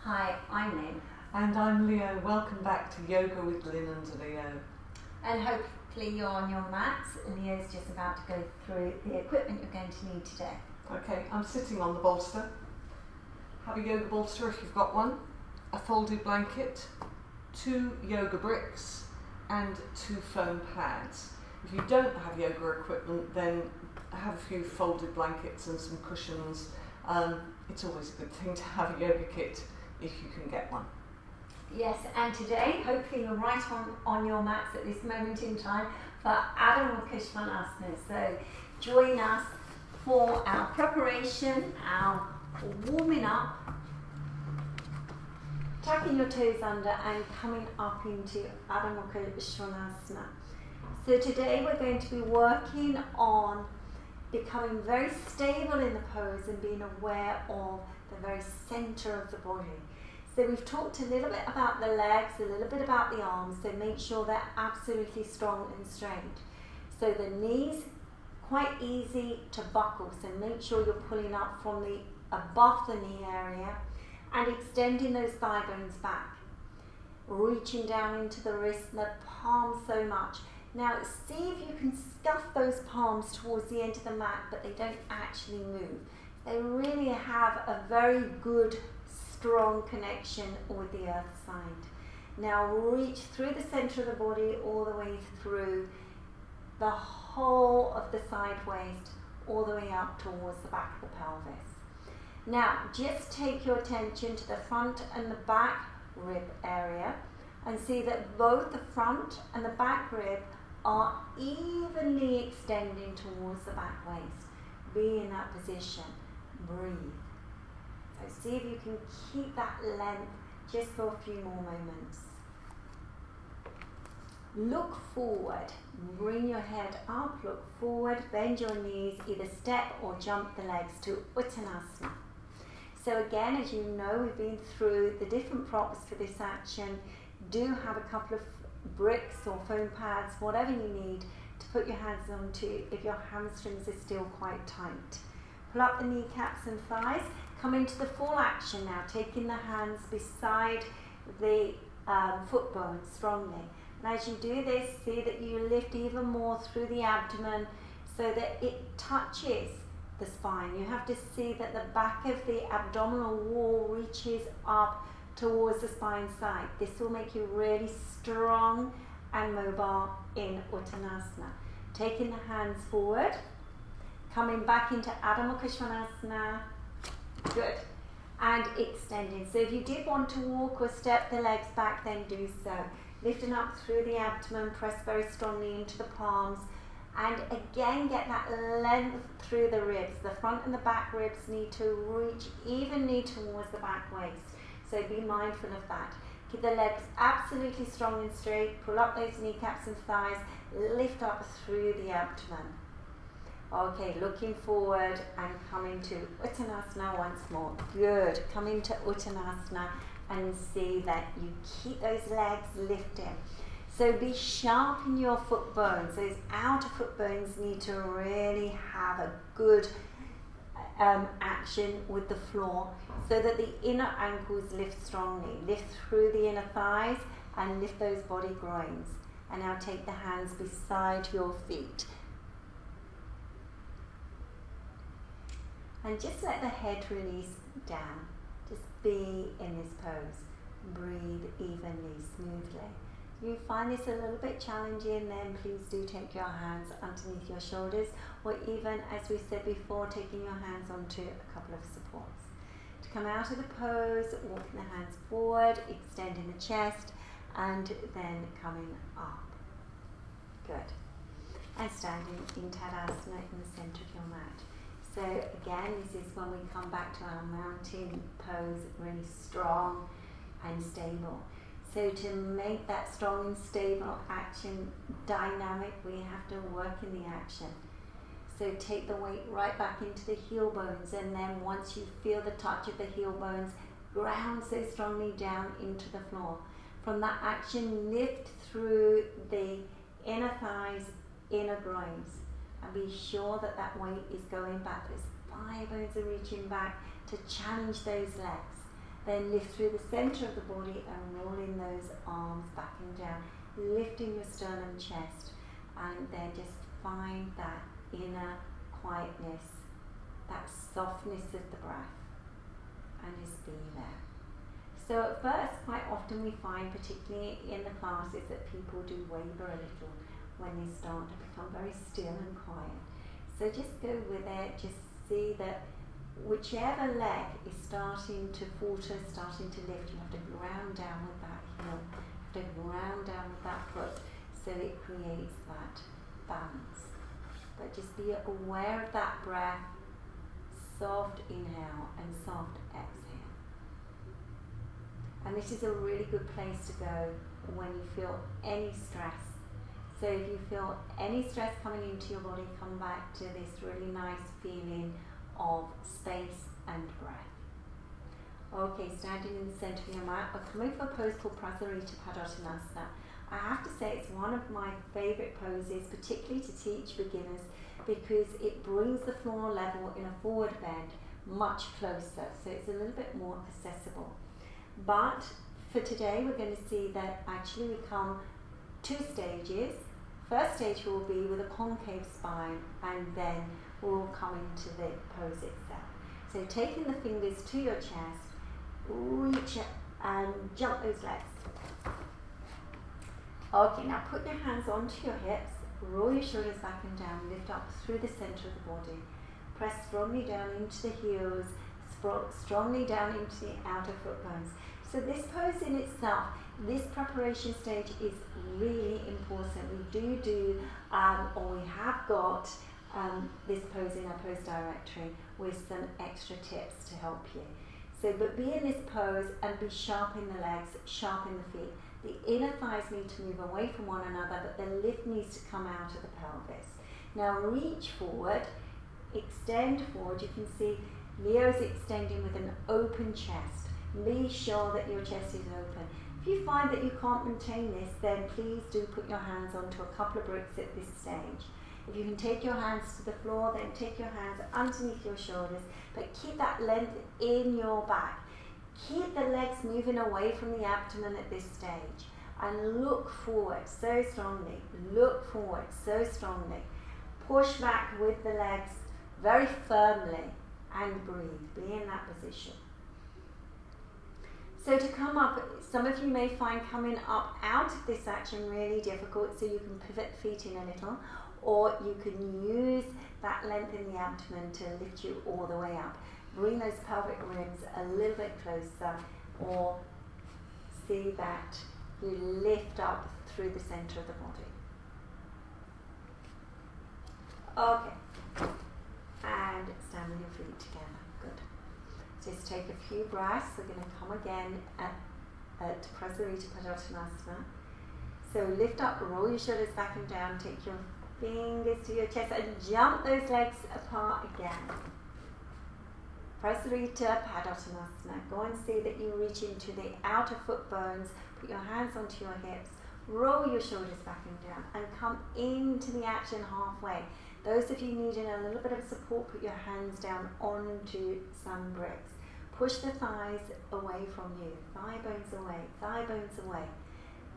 Hi, I'm Lynn. And I'm Leo. Welcome back to Yoga with Lynn and Leo. And hopefully you're on your mats. Leo's just about to go through the equipment you're going to need today. Okay, I'm sitting on the bolster. Have a yoga bolster if you've got one, a folded blanket, 2 yoga bricks and 2 foam pads. If you don't have yoga equipment, then have a few folded blankets and some cushions. It's always a good thing to have a yoga kit if you can get one. Yes, and today, hopefully you're right on your mats at this moment in time for Adho Mukha Svanasana. So join us for our preparation, our warming up, tucking your toes under and coming up into Adho Mukha Svanasana. So today we're going to be working on becoming very stable in the pose and being aware of the very center of the body. So we've talked a little bit about the legs, a little bit about the arms, so make sure they're absolutely strong and straight. So the knees, quite easy to buckle, so make sure you're pulling up from the above the knee area and extending those thigh bones back. Reaching down into the wrist and the palms so much. Now see if you can scuff those palms towards the end of the mat, but they don't actually move. They really have a very good, strong connection with the earth side. Now reach through the center of the body all the way through the whole of the side waist, all the way up towards the back of the pelvis. Now just take your attention to the front and the back rib area and see that both the front and the back rib are evenly extending towards the back waist. Be in that position. Breathe. So see if you can keep that length just for a few more moments. Look forward. Bring your head up, look forward, bend your knees, either step or jump the legs to Uttanasana. So again, as you know, we've been through the different props for this action. Do have a couple of bricks or foam pads, whatever you need to put your hands onto if your hamstrings are still quite tight. Pull up the kneecaps and thighs. Come into the full action now, taking the hands beside the foot bones strongly. And as you do this, see that you lift even more through the abdomen so that it touches the spine. You have to see that the back of the abdominal wall reaches up towards the spine side. This will make you really strong and mobile in Uttanasana. Taking the hands forward, coming back into Adho Mukha Svanasana. Good. And extending. So if you did want to walk or step the legs back, then do so. Lifting up through the abdomen, press very strongly into the palms. And again, get that length through the ribs. The front and the back ribs need to reach evenly towards the back waist. So be mindful of that. Keep the legs absolutely strong and straight. Pull up those kneecaps and thighs. Lift up through the abdomen. Okay, looking forward and coming to Uttanasana once more. Good. Come into Uttanasana and see that you keep those legs lifting. So be sharp in your foot bones. Those outer foot bones need to really have a good action with the floor so that the inner ankles lift strongly. Lift through the inner thighs and lift those body groins. And now take the hands beside your feet. And just let the head release down. Just be in this pose. Breathe evenly, smoothly. If you find this a little bit challenging, then please do take your hands underneath your shoulders, or even, as we said before, taking your hands onto a couple of supports. To come out of the pose, walking the hands forward, extending the chest, and then coming up. Good. And standing in Tadasana in the center of your mat. So again, this is when we come back to our mountain pose, really strong and stable. So to make that strong and stable action dynamic, we have to work in the action. So take the weight right back into the heel bones, and then once you feel the touch of the heel bones, ground so strongly down into the floor. From that action, lift through the inner thighs, inner groins. And be sure that that weight is going back. Those thigh bones are reaching back to challenge those legs. Then lift through the center of the body and rolling those arms back and down, lifting your sternum, chest, and then just find that inner quietness, that softness of the breath, and just be there. So at first, quite often we find, particularly in the classes, that people do waver a little when they start to become very still and quiet. So just go with it, just see that whichever leg is starting to falter, starting to lift, you have to ground down with that heel, you have to ground down with that foot, so it creates that balance. But just be aware of that breath, soft inhale and soft exhale. And this is a really good place to go when you feel any stress. So if you feel any stress coming into your body, come back to this really nice feeling of space and breath. Okay, standing in the center of your mat, we're coming for a pose called Prasarita Padottanasana. I have to say it's one of my favorite poses, particularly to teach beginners, because it brings the floor level in a forward bend much closer, so it's a little bit more accessible. But for today, we're going to see that actually we come 2 stages. First stage will be with a concave spine, and then we'll come into the pose itself. So taking the fingers to your chest, reach it and jump those legs. Okay, now put your hands onto your hips, roll your shoulders back and down, lift up through the center of the body. Press strongly down into the heels, strongly down into the outer foot bones. So this pose in itself, this preparation stage is really important. We do or we have got this pose in our pose directory with some extra tips to help you. So, but be in this pose and be sharp in the legs, sharp in the feet. The inner thighs need to move away from one another, but the lift needs to come out of the pelvis. Now reach forward, extend forward. You can see Leo's extending with an open chest. Be sure that your chest is open. If you find that you can't maintain this, then please do put your hands onto a couple of bricks at this stage. If you can take your hands to the floor, then take your hands underneath your shoulders, but keep that length in your back. Keep the legs moving away from the abdomen at this stage, and look forward so strongly. Look forward so strongly. Push back with the legs very firmly and breathe. Be in that position. So to come up, some of you may find coming up out of this action really difficult, so you can pivot the feet in a little, or you can use that length in the abdomen to lift you all the way up. Bring those pelvic ribs a little bit closer, or see that you lift up through the center of the body. Okay, and stand with your feet together. Good. Just take a few breaths. We're going to come again at Prasarita Padottanasana. So lift up, roll your shoulders back and down, take your fingers to your chest and jump those legs apart again. Prasarita Padottanasana. Go and see that you reach into the outer foot bones, put your hands onto your hips, roll your shoulders back and down, and come into the action halfway. Those of you needing a little bit of support, put your hands down onto some bricks. Push the thighs away from you, thigh bones away, thigh bones away.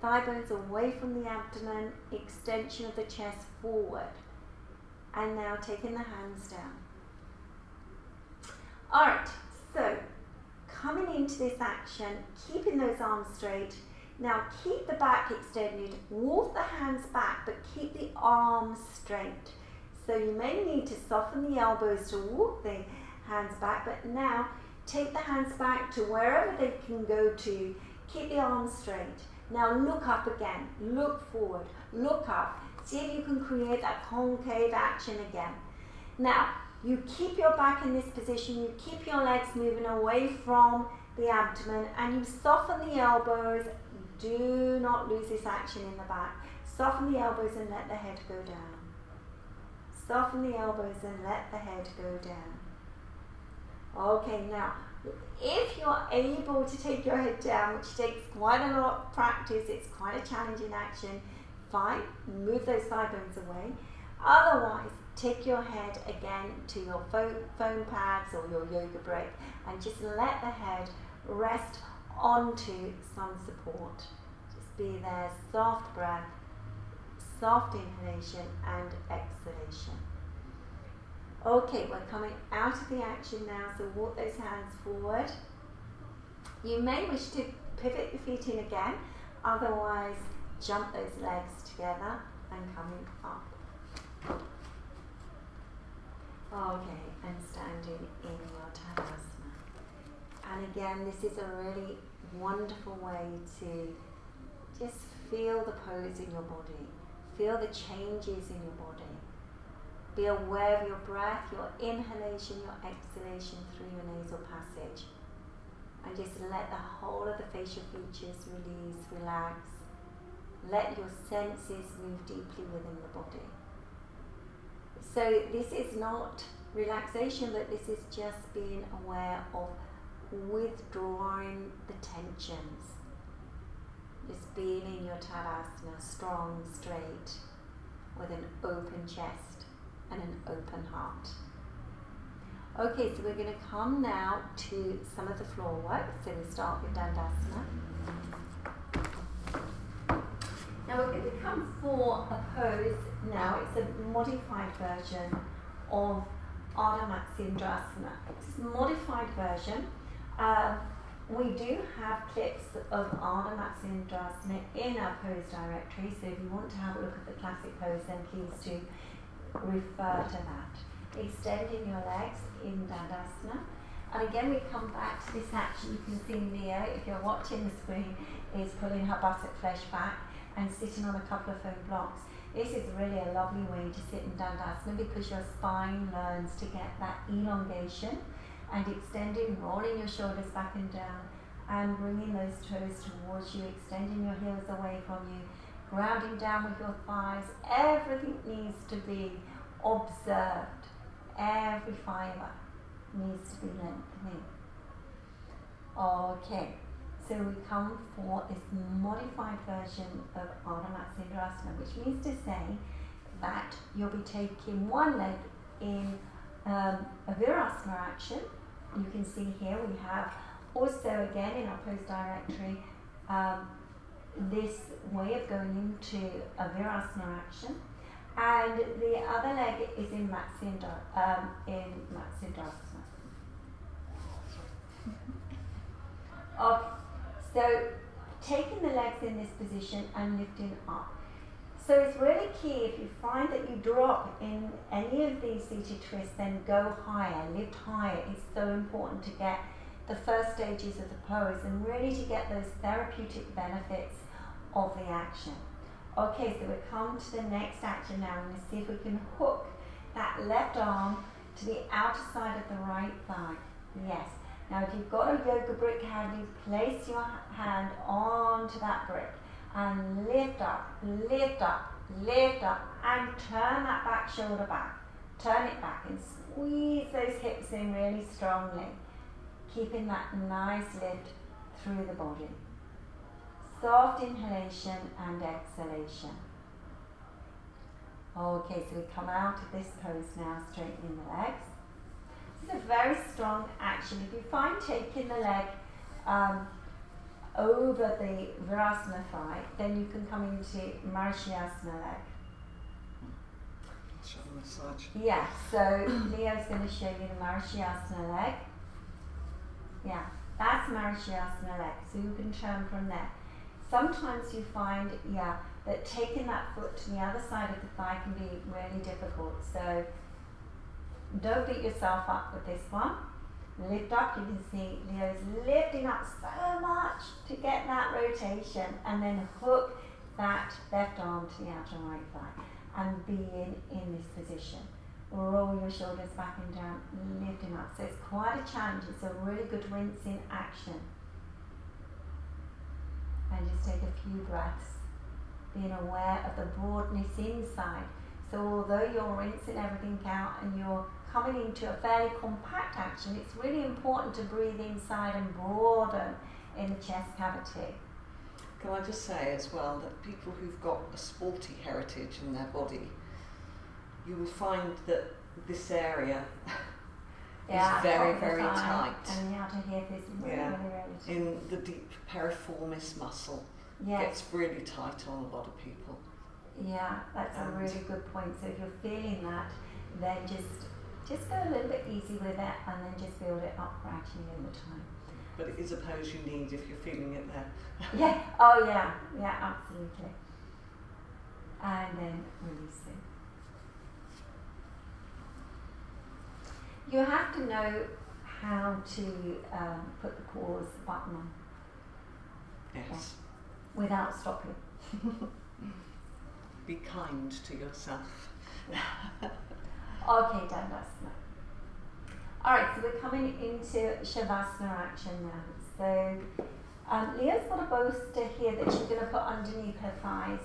Thigh bones away from the abdomen, extension of the chest forward. And now taking the hands down. Alright, so coming into this action, keeping those arms straight. Now keep the back extended, walk the hands back, but keep the arms straight. So you may need to soften the elbows to walk the hands back, but now take the hands back to wherever they can go to. Keep the arms straight. Now look up again, look forward, look up. See if you can create that concave action again. Now, you keep your back in this position, you keep your legs moving away from the abdomen, and you soften the elbows. Do not lose this action in the back. Soften the elbows and let the head go down. Soften the elbows and let the head go down. Okay, now, if you're able to take your head down, which takes quite a lot of practice, it's quite a challenging action, fine, move those thigh bones away. Otherwise, take your head again to your foam pads or your yoga brick and just let the head rest onto some support. Just be there, soft breath, soft inhalation and exhalation. Okay, we're coming out of the action now, so walk those hands forward. You may wish to pivot your feet in again, otherwise jump those legs together and coming up. Okay, and standing in your Tadasana. And again, this is a really wonderful way to just feel the pose in your body, feel the changes in your body. Be aware of your breath, your inhalation, your exhalation through your nasal passage. And just let the whole of the facial features release, relax. Let your senses move deeply within the body. So this is not relaxation, but this is just being aware of withdrawing the tensions. Just being in your Tadasana, strong, straight, with an open chest and an open heart. Okay, so we're going to come now to some of the floor work. So we start with Dandasana. Now we're going to come for a pose now. It's a modified version of Ardha Matsyendrasana. It's a modified version. We do have clips of Ardha Matsyendrasana in our pose directory, so if you want to have a look at the classic pose, then please do refer to that. Extending your legs in Dandasana. And again, we come back to this action. You can see Leo, if you're watching the screen, is pulling her buttock flesh back and sitting on a couple of foam blocks. This is really a lovely way to sit in Dandasana because your spine learns to get that elongation and extending, rolling your shoulders back and down and bringing those toes towards you, extending your heels away from you, grounding down with your thighs. Everything needs to be observed. Every fiber needs to be lengthening. Okay, so we come for this modified version of Ardha Matsyendrasana, which means to say that you'll be taking one leg in a Virasana action. You can see here we have also again in our pose directory this way of going into a Virasana action. And the other leg is in Matsyendrasana. Okay, so taking the legs in this position and lifting up. So it's really key, if you find that you drop in any of these seated twists, then go higher, lift higher. It's so important to get the first stages of the pose and really to get those therapeutic benefits of the action. Okay, so we come to the next action now. We're going to see if we can hook that left arm to the outer side of the right thigh. Yes. Now if you've got a yoga brick handy, place your hand onto that brick and lift up, lift up, lift up, and turn that back shoulder back. Turn it back and squeeze those hips in really strongly, keeping that nice lift through the body. Soft inhalation and exhalation. Okay, so we come out of this pose now, straightening the legs. This is a very strong action. If you find taking the leg over the Virasana thigh, then you can come into Marshyasana leg. Show the massage. Yeah, so Leo's going to show you the Marshyasana leg. Yeah, that's Marshyasana leg, so you can turn from there. Sometimes you find, that taking that foot to the other side of the thigh can be really difficult. So don't beat yourself up with this one. Lift up, you can see Leo's lifting up so much to get that rotation, and then hook that left arm to the outer right thigh and be in this position. Roll your shoulders back and down, lifting up. So it's quite a challenge. It's a really good rinsing action. And just take a few breaths, being aware of the broadness inside. So although you're rinsing everything out and you're coming into a fairly compact action, it's really important to breathe inside and broaden in the chest cavity. Can I just say as well that people who've got a sporty heritage in their body, you will find that this area Yeah, is very, top of the very thigh, tight. and the outer hip is really, Yeah. really, really tight. In the deep piriformis muscle, Yes. gets really tight on a lot of people. Yeah, that's a And- really good point. So if you're feeling that, then just go a little bit easy with it, and then just build it up gradually over time. But it is a pose you need if you're feeling it there. Yeah. Oh yeah. Yeah. Absolutely. And then release it. You have to know how to put the pause button on Yes. without stopping. Be kind to yourself. Okay, Dandasana. Alright, so we're coming into Shavasana action now. So Leah's got a bolster here that she's going to put underneath her thighs.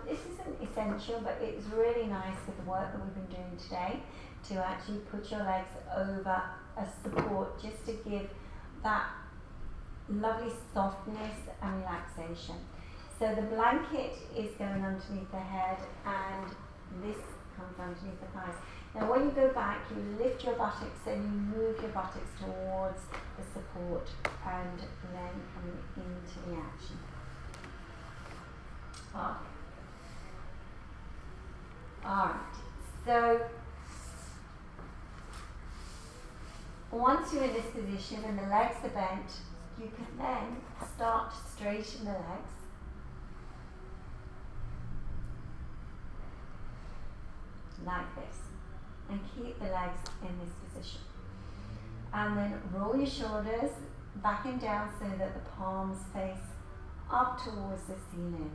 This isn't essential, but it's really nice with the work that we've been doing today to actually put your legs over a support just to give that lovely softness and relaxation. So the blanket is going underneath the head and this comes underneath the thighs. Now when you go back, you lift your buttocks and you move your buttocks towards the support and then coming into the action. Okay. Alright, so once you're in this position and the legs are bent, you can then start to straighten the legs. Like this. And keep the legs in this position. And then roll your shoulders back and down so that the palms face up towards the ceiling.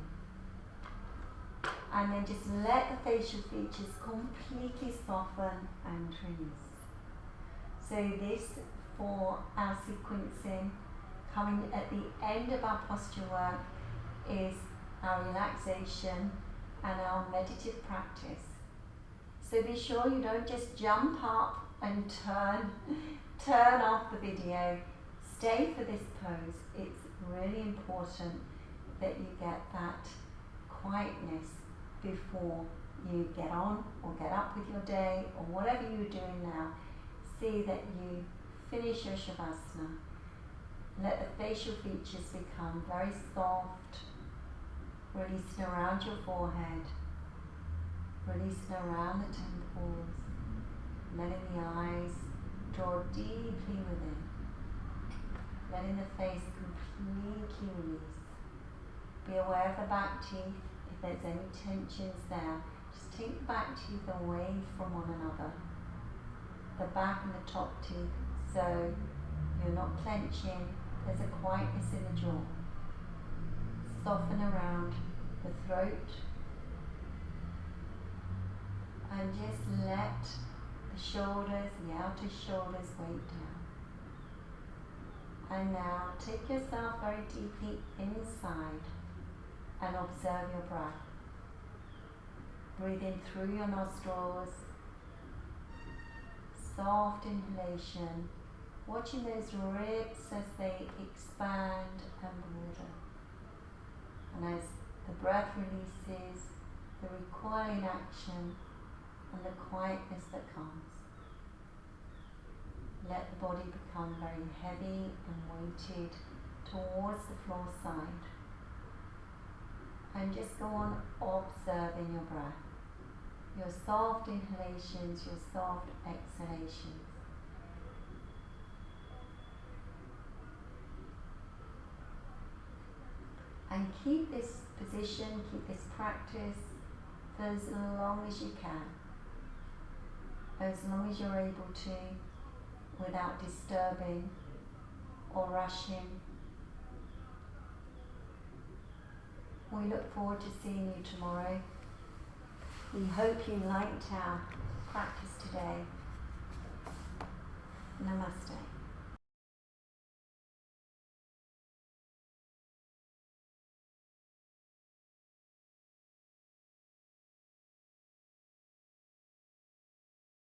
And then just let the facial features completely soften and release. So this for our sequencing coming at the end of our posture work is our relaxation and our meditative practice. So be sure you don't just jump up and turn off the video. Stay for this pose. It's really important that you get that quietness before you get on or get up with your day or whatever you're doing now. See that you finish your Shavasana. Let the facial features become very soft, releasing around your forehead, releasing around the temples, letting the eyes draw deeply within, letting the face completely release. Be aware of the back teeth. If there's any tensions there, just take the back teeth away from one another. The back and the top teeth, so you're not clenching, there's a quietness in the jaw. Soften around the throat and just let the shoulders, the outer shoulders weight down. And now take yourself very deeply inside and observe your breath. Breathe in through your nostrils. Soft inhalation, watching those ribs as they expand and broaden. And as the breath releases, the recoiling action and the quietness that comes. Let the body become very heavy and weighted towards the floor side. And just go on observing your breath. Your soft inhalations, your soft exhalations. And keep this position, keep this practice for as long as you can. As long as you're able to, without disturbing or rushing. We look forward to seeing you tomorrow. We hope you liked our practice today. Namaste.